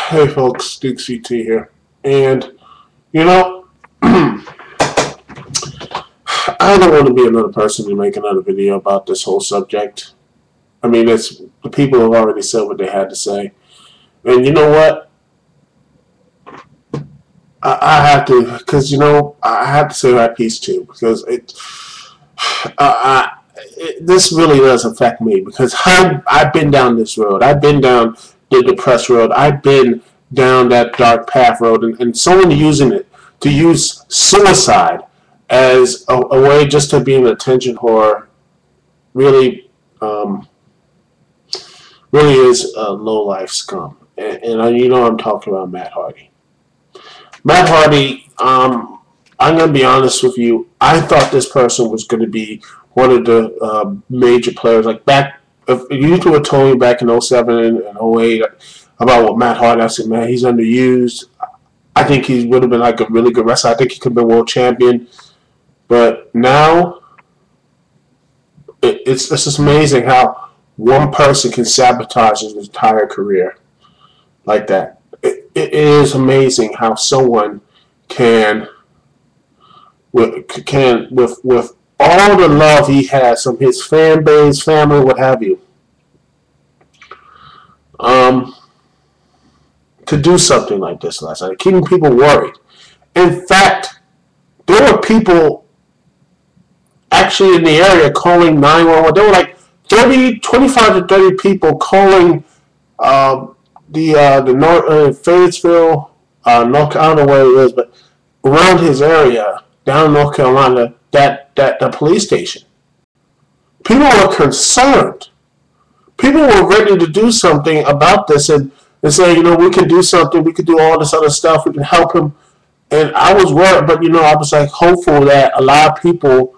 Hey folks, Duke CT here. And, you know, I don't want to be another person to make another video about this whole subject. I mean, it's the people have already said what they had to say. And you know what? I have to, because, I have to say my piece too, because this really does affect me, because I've been down this road. I've been down the depressed road. I've been down that dark path road, and someone using it to use suicide as a way just to be an attention whore really really is a low-life scum. And I'm talking about Matt Hardy. Matt Hardy, I'm going to be honest with you, I thought this person was going to be one of the major players. Like back, if you would have told me back in 07 and 08 about what Matt Hardy, I said, man, he's underused. I think he would have been like a really good wrestler. I think he could have been world champion. But now, it's just amazing how one person can sabotage his entire career like that. It is amazing how someone can, with all the love he has from his fan base, family, what have you, to do something like this last night, keeping people worried. In fact, there were people actually in the area calling 911. There were like 25 to 30 people calling the North Fayetteville, I don't know where it is, but around his area, down in North Carolina, that the police station. People were concerned. People were ready to do something about this and say, we can do something, we can do all this other stuff, we can help him. And I was worried, but I was like hopeful that a lot of people,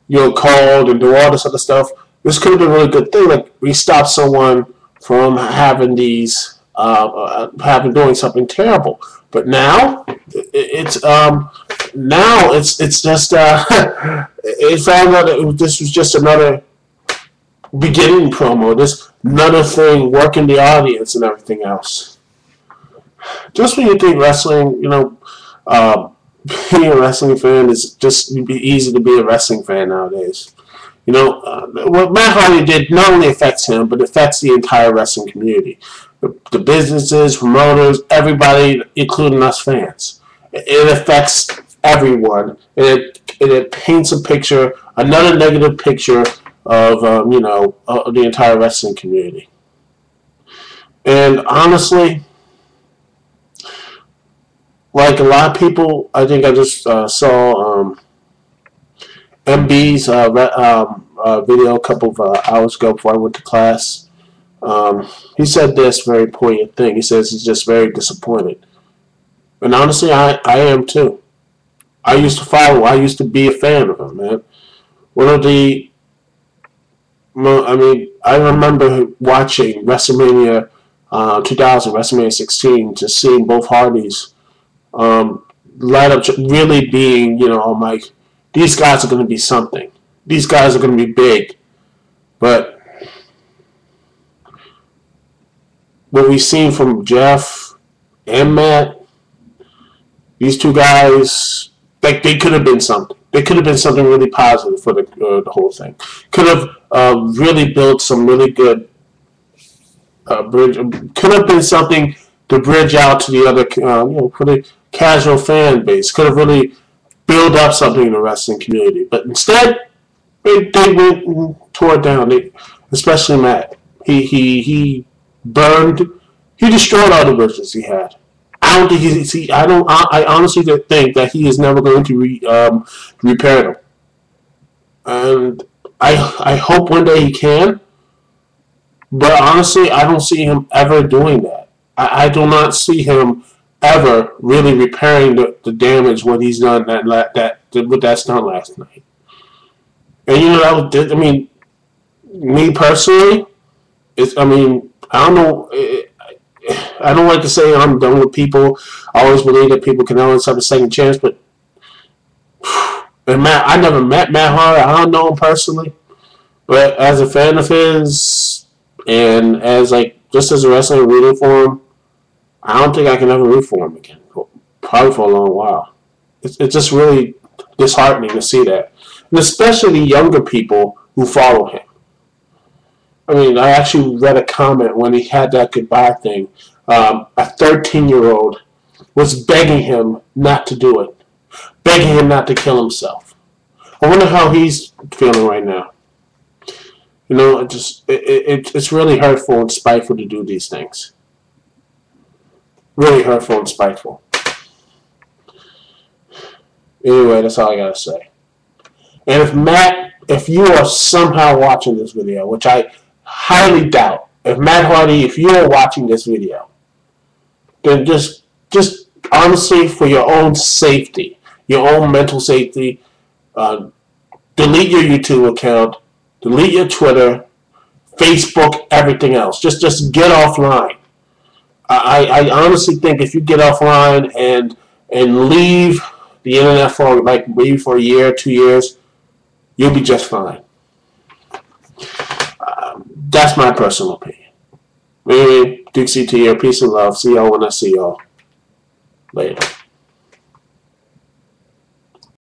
called and do all this other stuff. This could have been a really good thing. Like we stopped someone from having these, doing something terrible. But now, it's just it found out that this was just another beginning promo. This another thing, working the audience and everything else. Just when you think wrestling, being a wrestling fan is just easy to be a wrestling fan nowadays. What Matt Hardy did not only affects him, but affects the entire wrestling community. The businesses, promoters, everybody, including us fans. It affects everyone. It paints a picture, another negative picture of, of the entire wrestling community. And honestly, like a lot of people, I think I just saw MB's video a couple of hours ago before I went to class. He said this very poignant thing. He says he's just very disappointed. And honestly, I am too. I used to follow. I used to be a fan of him, man. I remember watching WrestleMania 2000, WrestleMania 16, just seeing both Hardys light up, really being, I'm like, these guys are going to be something. These guys are going to be big. But what we've seen from Jeff and Matt, these two guys, like they could have been something. They could have been something really positive for the whole thing. Could have really built some really good bridge. Could have been something to bridge out to the other, for the casual fan base. Could have really build up something in the wrestling community. But instead, they went and tore it down. Especially Matt. He burned. He destroyed all the bridges he had. I don't think I honestly think that he is never going to repair them. And I hope one day he can. But honestly, I don't see him ever doing that. I do not see him ever really repairing the damage what he's done what that's done last night. And me personally, I don't know. I don't like to say I'm done with people. I always believe that people can always have a second chance, but I never met Matt Hardy. I don't know him personally, but as a fan of his, and as just as a wrestler rooting for him, I don't think I can ever root for him again. Probably for a long while. It's just really disheartening to see that. And especially younger people who follow him. I mean, I actually read a comment when he had that goodbye thing. A 13-year-old was begging him not to do it, begging him not to kill himself. I wonder how he's feeling right now. You know, it's really hurtful and spiteful to do these things. Really hurtful and spiteful. Anyway, that's all I gotta say. And if Matt, if you are somehow watching this video, which I highly doubt, if Matt Hardy, if you are watching this video, then just honestly, for your own safety, your own mental safety, delete your YouTube account, delete your Twitter, Facebook, everything else. Just get offline. I honestly think if you get offline and leave the internet for like maybe for a year, 2 years, you'll be just fine. That's my personal opinion. Anyway, Duke CT here. Peace and love. See y'all when I see y'all. Later.